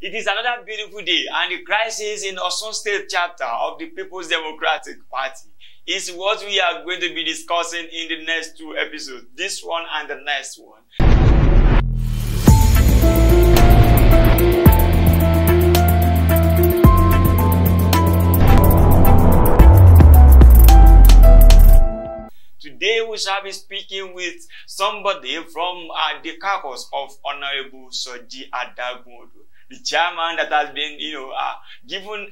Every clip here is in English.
It is another beautiful day, and the crisis in Osun State Chapter of the People's Democratic Party is what we are going to be discussing in the next two episodes, this one and the next one. Today we shall be speaking with somebody from the caucus of Honorable Soji Adagunodo, the chairman that has been, given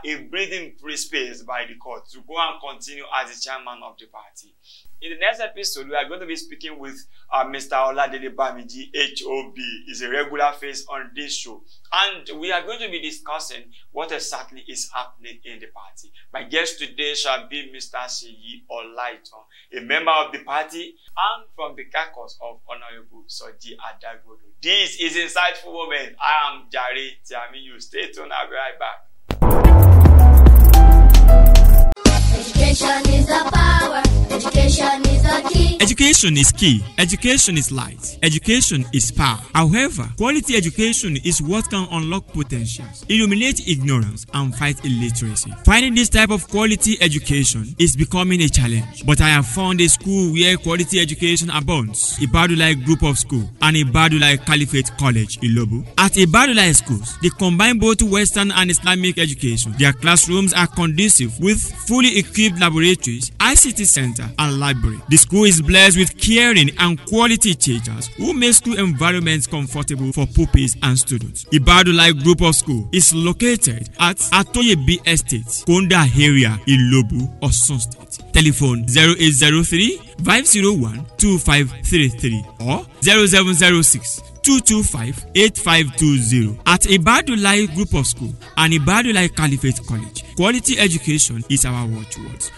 a breathing free space by the court to go and continue as the chairman of the party. In the next episode, we are going to be speaking with Mr. Olaitan HOB. He's a regular face on this show. And we are going to be discussing what exactly is happening in the party. My guest today shall be Mr. Seyi Olaitan, a member of the party and from the caucus of Honorable Soji Adagunodo. This is Insightful Moment. I am Jare, Tiamiyu. Stay tuned, I'll be right back. Education is the power. Education is the key. Education is key. Education is light. Education is power. However, quality education is what can unlock potentials, eliminate ignorance, and fight illiteracy. Finding this type of quality education is becoming a challenge. But I have found a school where quality education abounds. Ibadulai Group of School and Ibadulai Caliphate College, Ilobu. At Ibadulai schools, they combine both Western and Islamic education. Their classrooms are conducive with fully equipped laboratories, ICT center, and library. The school is blessed with caring and quality teachers who make school environments comfortable for pupils and students. Ibadulai Group of School is located at Atoyebi Estate, Konda area, Ilobu, Osun State. Telephone 0803 501 2533 or 0706 225 8520. At Ibadulai Group of School and Ibadulai Caliphate College, quality education is our watchword.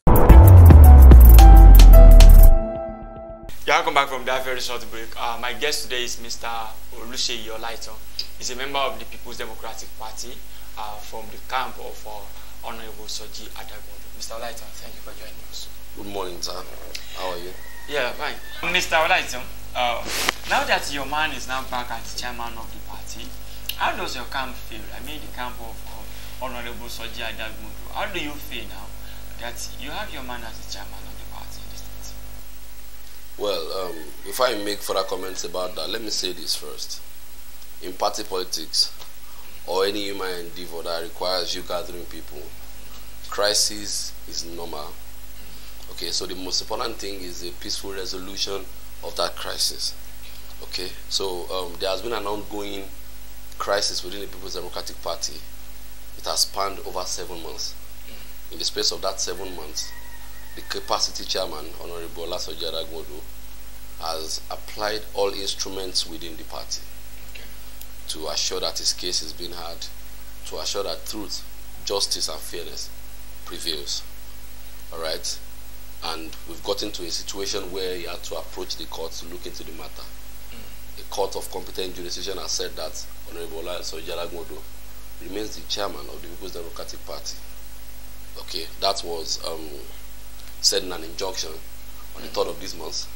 Welcome back from that very short break. My guest today is Mr. Olaitan. He's a member of the People's Democratic Party from the camp of Honorable Soji Adagunodo. Mr. Olaitan, thank you for joining us. Good morning, sir. How are you? Yeah, fine. Mr. Olaitan, now that your man is now back as the chairman of the party, how does your camp feel? I mean, the camp of Honorable Soji Adagunodo. How do you feel now that you have your man as the chairman of the party in the state? Well, if I make further comments about that, let me say this first. In party politics, or any human endeavor that requires you gathering people, crisis is normal. Okay, so the most important thing is a peaceful resolution of that crisis. Okay, so there has been an ongoing crisis within the People's Democratic Party. It has spanned over 7 months. In the space of that 7 months, the capacity chairman, Honorable Soji Adagunodo, has applied all instruments within the party to assure that his case is being heard, to assure that truth, justice, and fairness prevails. All right? And we've gotten to a situation where he had to approach the court to look into the matter. The court of competent jurisdiction has said that Honorable Soji Adagunodo remains the chairman of the People's Democratic Party. Okay, that was said in an injunction on the 3rd of this month.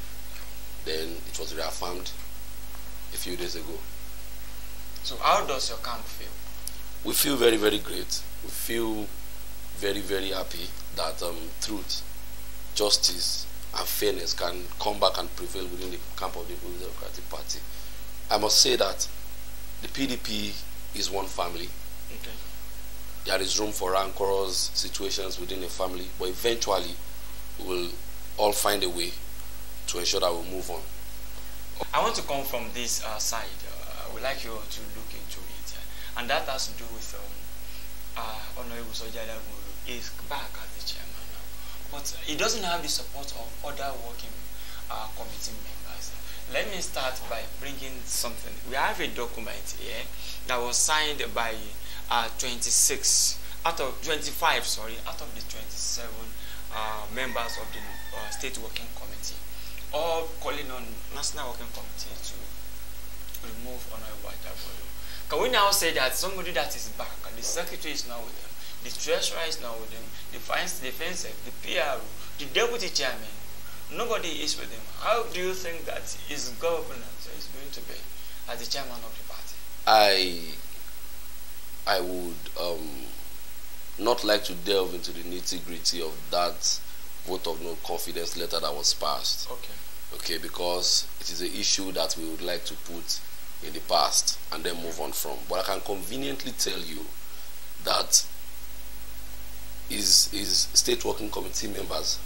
Then it was reaffirmed a few days ago. So how does your camp feel? We feel very, very great. We feel very, very happy that truth, justice, and fairness can come back and prevail within the camp of the People's Democratic Party. I must say that the PDP is one family. Okay. There is room for rancorous situations within a family, but eventually we will all find a way to ensure that we move on. I want to come from this side. I would like you to look into it, and that has to do with Honorable Soji Adagunodo is back as the chairman now, but he doesn't have the support of other working committee members. Let me start by bringing something. We have a document here that was signed by 25 out of the 27 members of the state working committee, all calling on National Working Committee to remove Honorable Adagunodo. Can we now say that somebody that is back, the secretary is now with him, the treasurer is now with him, the defense, the PRO, the deputy chairman, nobody is with him? How do you think that his governance is going to be as the chairman of the party? I I would not like to delve into the nitty-gritty of that vote of no confidence letter that was passed. Okay, because it is an issue that we would like to put in the past and then move on from. But I can conveniently tell you that his state working committee members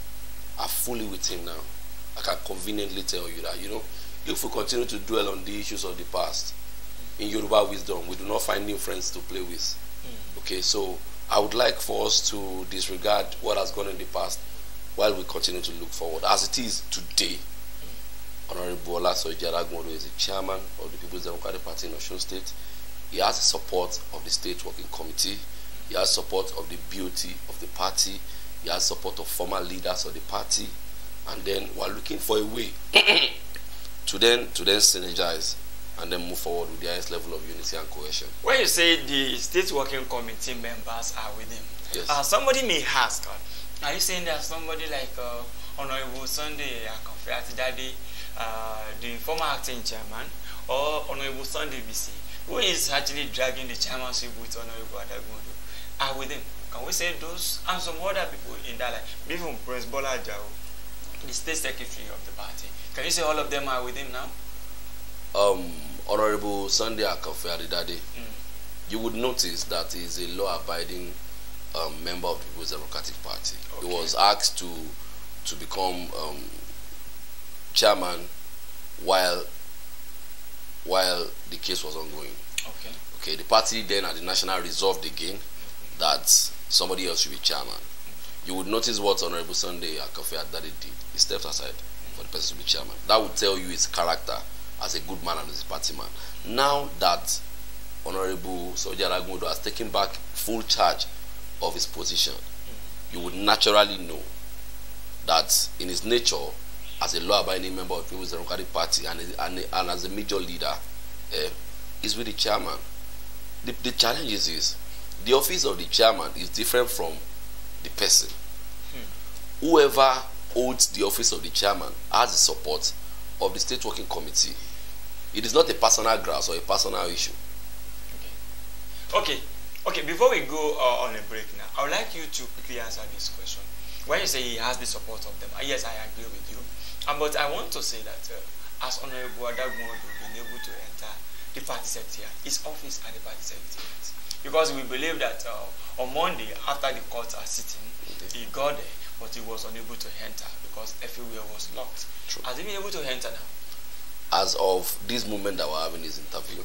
are fully with him now. I can conveniently tell you that, if we continue to dwell on the issues of the past, in Yoruba wisdom, we do not find new friends to play with. Okay, so I would like for us to disregard what has gone in the past while we continue to look forward. As it is today, Honorable Soji Adagunodo is the chairman of the People's Democratic Party in Osun State. He has the support of the State Working Committee. He has support of the BOT of the party. He has support of former leaders of the party. And then we're looking for a way to then synergize and then move forward with the highest level of unity and cohesion. When you say the State Working Committee members are with him, yes. Somebody may ask, are you saying that somebody like Honorable Sunday Adagunodo, the former acting chairman, or Honorable Sunday BC, who is actually dragging the chairmanship with Honorable Adagunodo, are with him? Can we say those and some other people in that line, even Prince Bola Jao, the state secretary of the party? Can you say all of them are with him now? Honorable Sunday Adagunodo, you would notice that he is a law-abiding member of the People's Democratic Party. Okay. He was asked to become chairman while the case was ongoing. Okay. The party then at the national resolved again that somebody else should be chairman. You would notice what Honorable Sunday Adagunodo did. He stepped aside for the person to be chairman. That would tell you his character as a good man and as a party man. Now that Honorable Soji Adagunodo has taken back full charge of his position, you would naturally know that in his nature, as a law-abiding member of the People's Democratic Party and as a major leader, is with the chairman. The challenge is the office of the chairman is different from the person. Whoever holds the office of the chairman has the support of the State Working Committee. It is not a personal grasp or a personal issue. Okay. Before we go on a break now, I would like you to quickly answer this question. When you say he has the support of them, yes, I agree with you. But I want to say that as Honorable Adagunodo been able to enter the party secretariat, his office at the party secretariat, because we believe that on Monday, after the courts are sitting, he got there, but he was unable to enter because everywhere was locked. True. Has he been able to enter now? As of this moment that we're having this interview,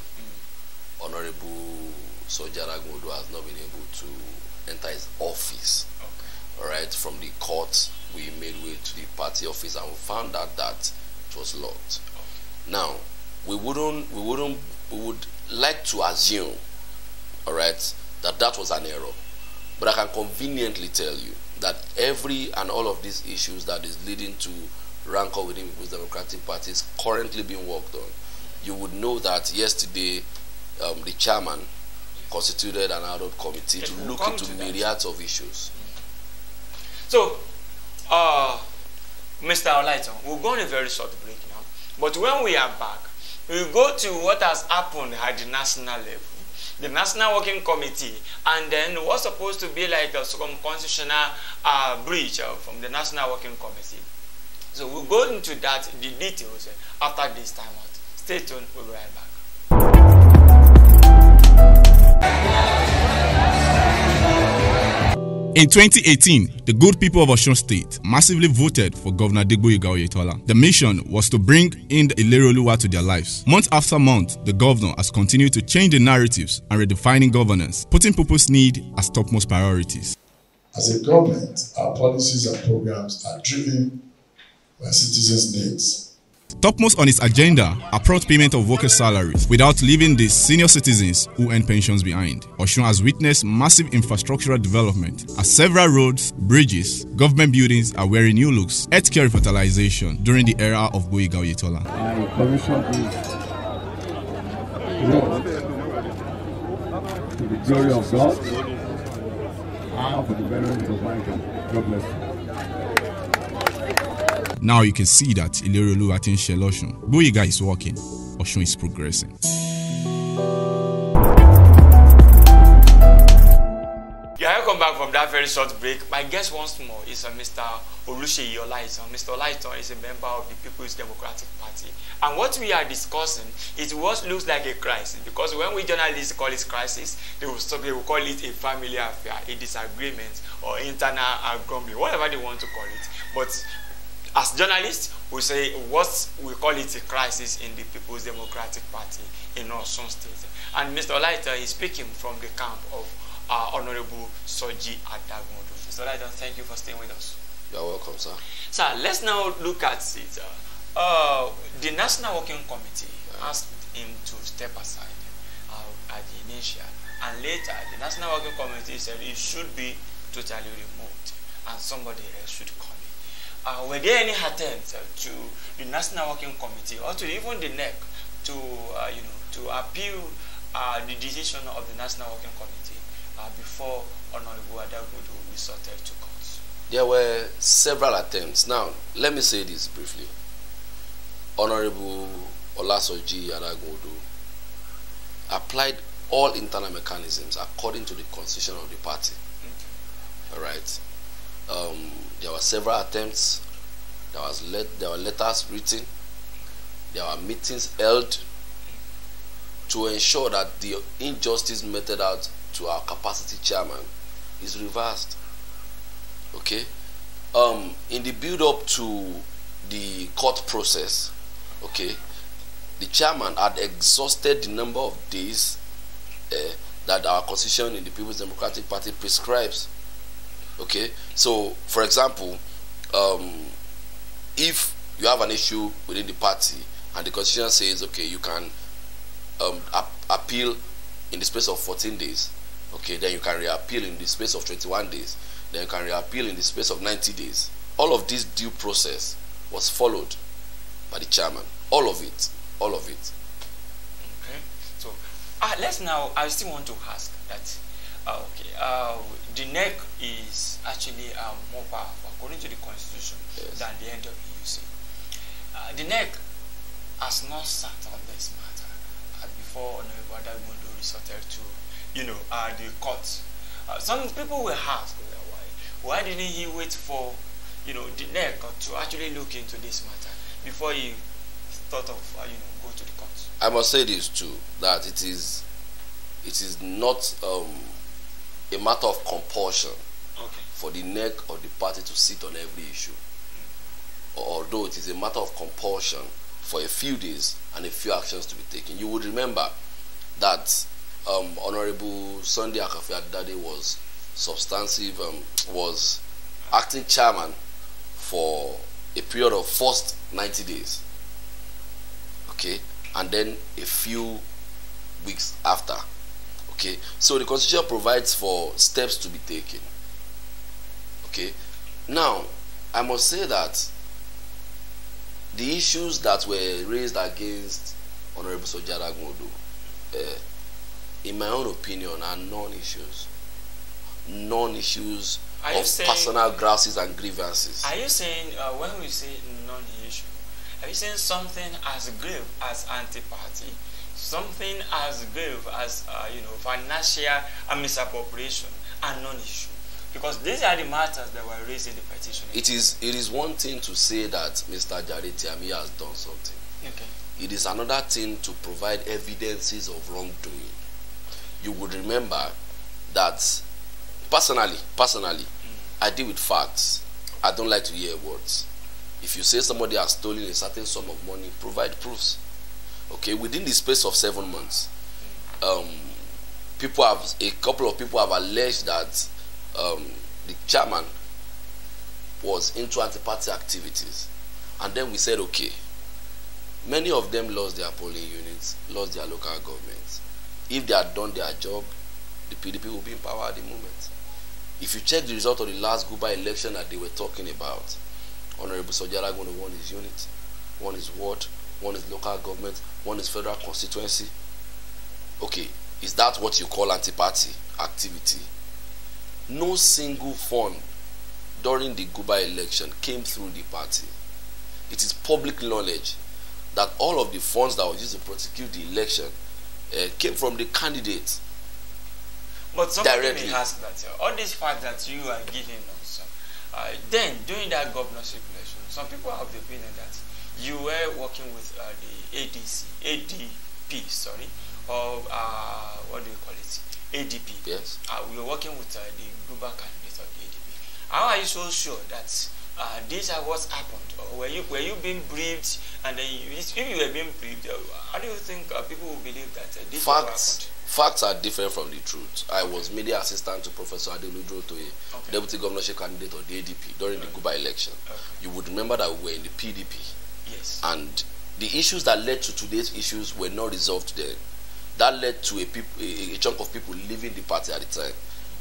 Honorable Soji Adagunodo has not been able to enter his office. All right, from the court, we made way to the party office and we found out that it was locked. Now, we would like to assume, all right, that was an error. But I can conveniently tell you that every and all of these issues that is leading to rancor within the People's Democratic Party is currently being worked on. You would know that yesterday, the chairman constituted an ad hoc committee to look into myriads of issues. So, Mr. Olaitan, we'll go on a very short break now. But when we are back, we'll go to what has happened at the national level, the National Working Committee, and then what's supposed to be like a constitutional breach from the National Working Committee. So we'll go into that, the details, after this time out. Stay tuned, we'll be right back. In 2018, the good people of Osun State massively voted for Governor Olaitan. The mission was to bring in the Ileroluwa to their lives. Month after month, the governor has continued to change the narratives and redefining governance, putting people's need as topmost priorities. As a government, our policies and programs are driven by citizens' needs. Topmost on its agenda are prompt payment of workers' salaries without leaving the senior citizens who earn pensions behind. Osun has witnessed massive infrastructural development as several roads, bridges, government buildings are wearing new looks, healthcare revitalization during the era of Olaitan. I commission this to the glory of God and for the benefit of mankind. God bless you. Now you can see that Ileroluwa tin share Osun. Boyiga is working. Osun is progressing. back from that very short break. My guest once more is Mr. Olaitan. Mr. Olaitan is a member of the People's Democratic Party. And what we are discussing is what looks like a crisis. Because when we journalists call it crisis, they will call it a family affair, a disagreement, or internal grumbling, whatever they want to call it. But as journalists, we say what we call it a crisis in the People's Democratic Party in Osun State. And Mr. Olaitan is speaking from the camp of Honorable Soji Adagunodo. Mr. Olaitan, thank you for staying with us. You are welcome, sir. Sir, let's now look at it. The National Working Committee asked him to step aside at the initial, and later the National Working Committee said it should be totally removed and somebody else should come in. Were there any attempts to the National Working Committee or to even the NEC to appeal the decision of the National Working Committee before Honorable Adagunodo resorted to court? There were several attempts. Now, let me say this briefly. Honorable Soji Adagunodo applied all internal mechanisms according to the constitution of the party. Okay. All right. There were several attempts. There were letters written. There were meetings held to ensure that the injustice meted out to our capacity chairman is reversed. Okay. In the build-up to the court process, okay, the chairman had exhausted the number of days that our constitution in the People's Democratic Party prescribes. Okay, so for example, if you have an issue within the party and the constitution says, okay, you can appeal in the space of 14 days, okay, then you can reappeal in the space of 21 days, then you can reappeal in the space of 90 days. All of this due process was followed by the chairman. All of it. All of it. Okay. So, let's now, I still want to ask that, the NEC is actually more powerful, according to the Constitution, yes, than the NWUC. The NEC has not sat on this matter before Honorable Adagunodo resorted to, the court. Some people will ask, why didn't he wait for, the NEC to actually look into this matter before he thought of, go to the court? I must say this too, that it is not a matter of compulsion, okay, for the NEC or the party to sit on every issue. Although it is a matter of compulsion for a few days and a few actions to be taken. You would remember that Honorable Sunday Akafia-Dade was was acting chairman for a period of first 90 days. Okay, and then a few weeks after. Okay, so the Constitution provides for steps to be taken. Okay, now I must say that the issues that were raised against Honorable Soji Adagunodo, in my own opinion, are non-issues. Non-issues of personal grievances and grievances. Are you saying, when we say non-issue, are you saying something as grave as anti-party, something as grave as financial misappropriation, and non-issue? Because these are the matters that were raised in the petition. It is one thing to say that Mr. Jare Tiamiyu has done something. Okay. It is another thing to provide evidences of wrongdoing. You would remember that personally, I deal with facts. I don't like to hear words. If you say somebody has stolen a certain sum of money, provide proofs. Okay, within the space of 7 months, a couple of people have alleged that the chairman was into anti-party activities, and then we said, okay, many of them lost their polling units, lost their local governments. If they had done their job, the PDP will be in power at the moment. If you check the result of the last Guba election that they were talking about, Honorable Soji Adagunodo won his unit, one is ward, one is local government, one is federal constituency. Okay, is that what you call anti-party activity? No single fund during the Guba election came through the party. It is public knowledge that all of the funds that were used to prosecute the election came from the candidates. But But somebody directly. may ask that all these facts that you are giving us, then during that governorship election, some people have the opinion that you were working with the ADP, sorry, or what do you call it? ADP. Yes. We were working with the global candidates of the ADP. How are you so sure that these are what's happened? Or were you being briefed? And then if you were being briefed, how do you think people will believe that this happened? Facts are different from the truth. I was media assistant to Professor Adeludo, deputy governorship candidate of the ADP during the Guba election. You would remember that we were in the PDP. Yes. And the issues that led to today's issues were not resolved then. That led to a chunk of people leaving the party at the time,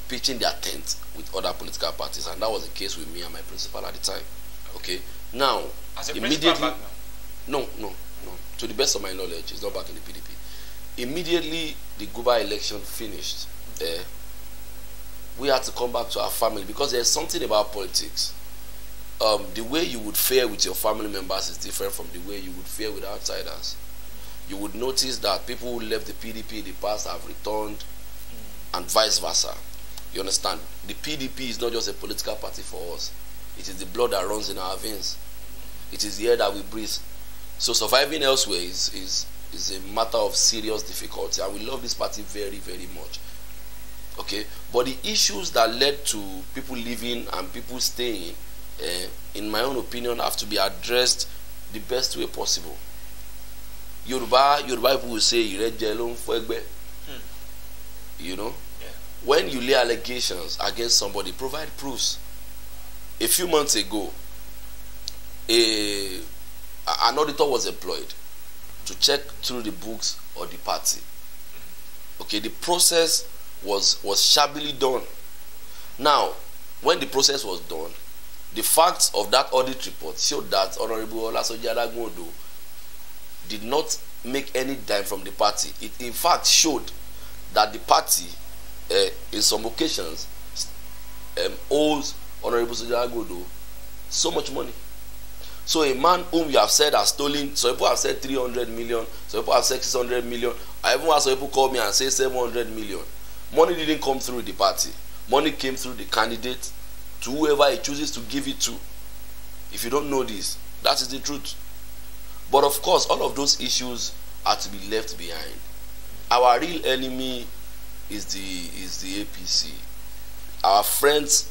pitching their tent with other political parties, and that was the case with me and my principal at the time. Okay. Now, as a immediately, back now? No. To the best of my knowledge, it's not back in the PDP. Immediately the Guba election finished, we had to come back to our family, because there's something about politics. The way you would fare with your family members is different from the way you would fare with outsiders. You would notice that people who left the PDP in the past have returned, and vice versa. You understand? The PDP is not just a political party for us. It is the blood that runs in our veins. It is the air that we breathe. So surviving elsewhere is a matter of serious difficulty, and we love this party very, very much. Okay? But the issues that led to people leaving and people staying, in my own opinion, have to be addressed the best way possible. Yoruba people will say, you know? Yeah. When you lay allegations against somebody, provide proofs. A few months ago, an auditor was employed to check through the books of the party. Okay, the process was shabbily done. Now, when the process was done, the facts of that audit report showed that Honorable Soji Adagunodo did not make any dime from the party. It in fact showed that the party, in some occasions, owes Honorable Soji Adagunodo so much money. So a man whom you have said has stolen, some people have said 300 million, some people have said 600 million. I even had some people call me and say 700 million. Money didn't come through the party. Money came through the candidate to whoever he chooses to give it to. If you don't know this, that is the truth. But of course, all of those issues are to be left behind. Our real enemy is the APC. Our friends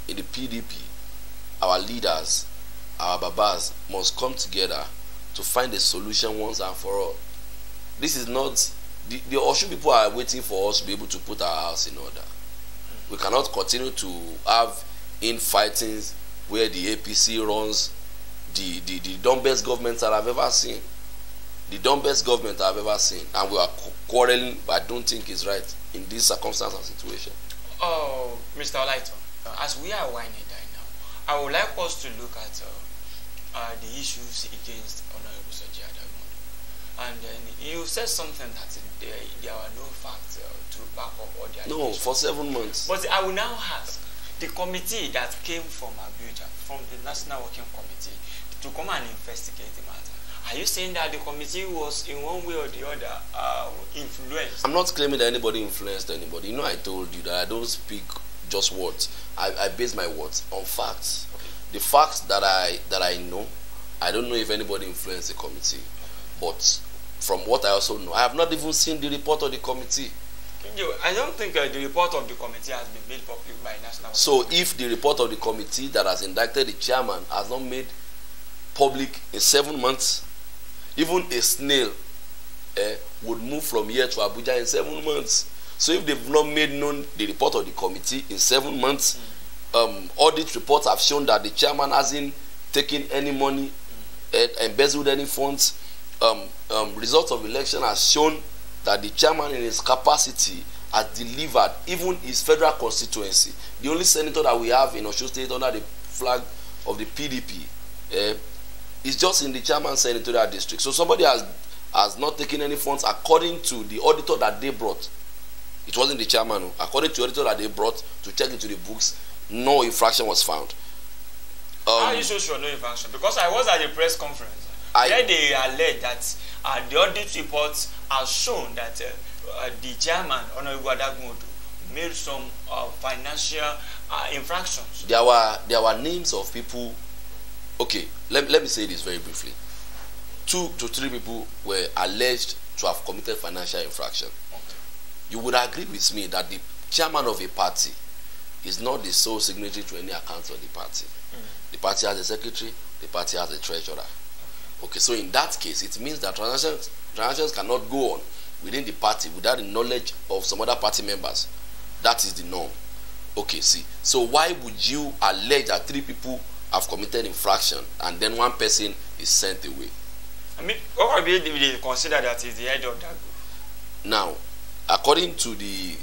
in the PDP, our leaders, our babas must come together to find a solution once and for all. This is not the Osun people are waiting for us to be able to put our house in order. We cannot continue to have infightings where the APC runs the dumbest government that I've ever seen. The dumbest government I've ever seen, and we are quarreling, but I don't think it's right in this circumstance and situation. Oh, Mr. Olaitan, as we are winding down now, I would like us to look at the issues against Honorable Soji Adagunodo. And then you said something that there are no facts to back up all the allegations. No, for 7 months. But I will now ask the committee that came from Abuja, from the National Working Committee, to come and investigate the matter. Are you saying that the committee was in one way or the other influenced? I'm not claiming that anybody influenced anybody. You know, I told you that I don't speak just words. I base my words on facts. Okay. The facts that I know, I don't know if anybody influenced the committee. But from what I also know, I have not even seen the report of the committee. I don't think the report of the committee has been made public by National. So if the report of the committee that has indicted the chairman has not made public in 7 months, even a snail would move from here to Abuja in 7 months. So if they've not made known the report of the committee in 7 months, audit reports have shown that the chairman hasn't taken any money, embezzled any funds. Results of election has shown that the chairman in his capacity has delivered even his federal constituency. The only senator that we have in Osun State under the flag of the PDP is just in the chairman's senatorial district. So somebody has not taken any funds according to the auditor that they brought. It wasn't the chairman. According to the auditor that they brought to check into the books, no infraction was found. How are you so sure no infraction? Because I was at a press conference where they alleged that the audit reports have shown that the chairman, Honorable Adagunodo, made some financial infractions. There were names of people. Okay, let me say this very briefly. 2 to 3 people were alleged to have committed financial infraction. Okay. You would agree with me that the chairman of a party is not the sole signatory to any account of the party. The party has a secretary, the party has a treasurer. Okay, so in that case, it means that transactions cannot go on within the party without the knowledge of some other party members. That is the norm. Okay, see. So why would you allege that 3 people have committed infraction and then 1 person is sent away? I mean, what would they consider that is the head of that group? Now, according to the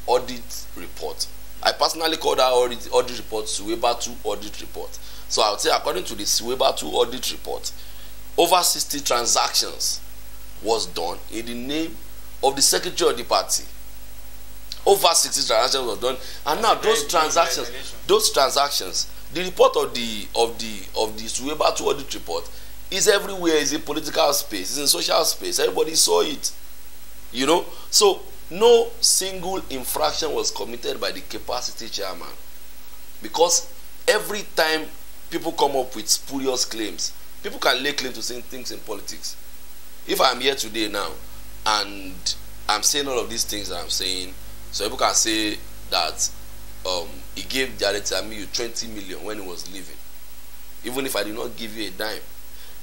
audit report, I personally call that audit report Suweba 2 audit report. So I would say, according to the Suweba 2 audit report, over 60 transactions was done in the name of the secretary of the party. Over 60 transactions was done, and now those transactions, the report of the Suweba 2 audit report is everywhere. It's in political space, it's in social space. Everybody saw it, you know. So no single infraction was committed by the capacity chairman, because every time people come up with spurious claims, people can lay claim to certain things in politics. If I'm here today now and I'm saying all of these things that I'm saying, so people can say that he gave Jare Tiamiyu 20 million when he was leaving, even if I did not give you a dime.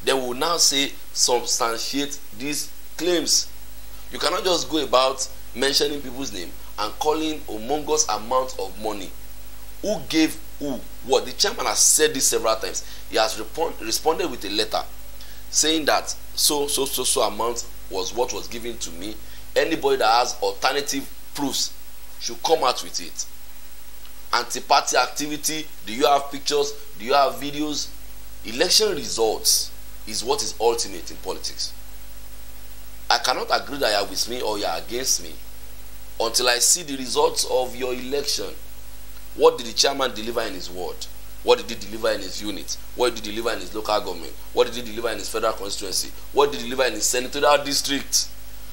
They will now say substantiate these claims. You cannot just go about mentioning people's name and calling humongous amount of money. Who gave who what? The chairman has said this several times. He has responded with a letter saying that so amount was what was given to me. Anybody that has alternative proofs should come out with it. Anti-party activity, do you have pictures? Do you have videos? Election results is what is ultimate in politics. I cannot agree that you are with me or you are against me until I see the results of your election. What did the chairman deliver in his ward? What did he deliver in his unit? What did he deliver in his local government? What did he deliver in his federal constituency? What did he deliver in his senatorial district?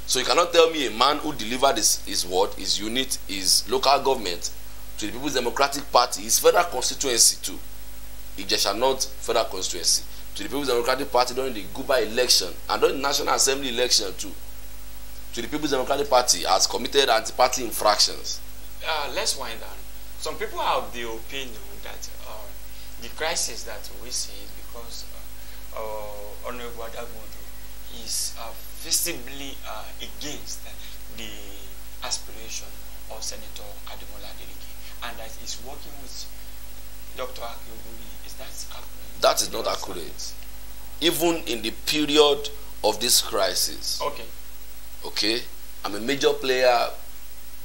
So you cannot tell me a man who delivered his ward, his unit, his local government to the People's Democratic Party, his federal constituency too. Ijesha North federal constituency, to the People's Democratic Party during the Guba election and during the National Assembly election too, to the People's Democratic Party has committed anti-party infractions. Let's wind down. Some people have the opinion that the crisis that we see is because Honorable Adagunodo is visibly against the aspiration of Senator Ademola Adeleke, and that is working with Dr. Akin Ogunbiyi. Is that accurate? That is not accurate. Even in the period of this crisis, okay, I'm a major player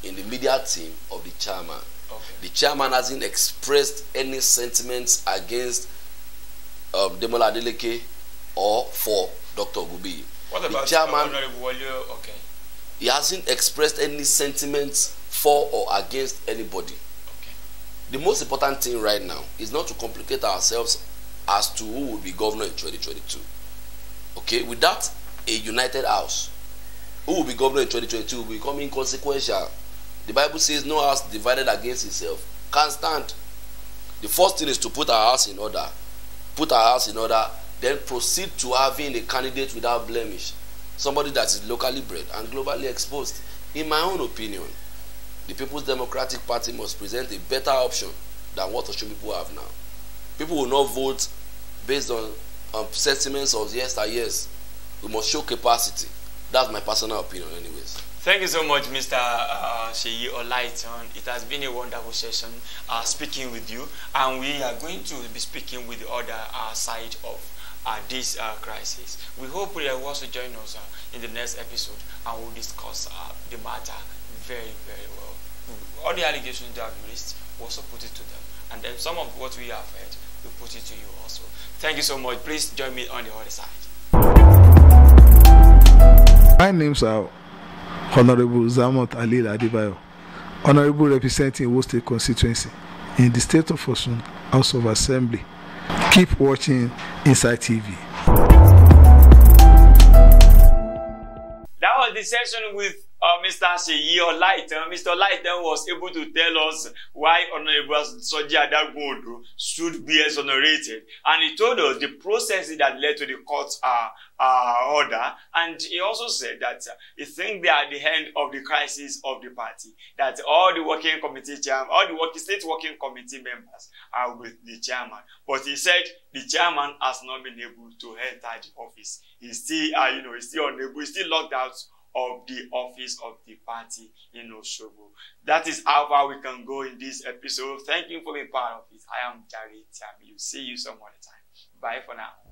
in the media team of the chairman. The chairman hasn't expressed any sentiments against Demola Adeleke or for Dr. Ogunbiyi. What about the chairman? Honorable Walio? He hasn't expressed any sentiments for or against anybody. The most important thing right now is not to complicate ourselves as to who will be governor in 2022. Okay, without a united house, who will be governor in 2022 will become inconsequential. The Bible says no house divided against itself can't stand. The first thing is to put our house in order. Put our house in order, then proceed to having a candidate without blemish. Somebody that is locally bred and globally exposed. In my own opinion, the People's Democratic Party must present a better option than what Osun people have now. People will not vote based on sentiments of yesteryears. We must show capacity. That's my personal opinion anyways. Thank you so much, Mr. Seyi Olaitan. It has been a wonderful session speaking with you, and we are going to be speaking with the other side of this crisis. We hope you will also join us in the next episode, and we'll discuss the matter very, very well. All the allegations that we raised, we also put it to them, and then some of what we have heard, we put it to you also. Thank you so much. Please join me on the other side. My names are Honorable Zamot Ali Adibayo, Honorable representing Osun State constituency in the state of Osun, House of Assembly. Keep watching Inside TV. That was the session with Mr. Seyi Olaitan. Mr. Olaitan was able to tell us why Honorable Soji Adagunodo should be exonerated, and he told us the process that led to the court's order, and he also said that he thinks they are at the end of the crisis of the party, that all the working committee chairman, all the state working committee members are with the chairman, but he said the chairman has not been able to enter the office. He's still, he's still unable, he's still locked out of the office of the party in Osogbo. That is how far we can go in this episode. Thank you for being part of it. I am Jare. Tiamiyu. See you some other time. Bye for now.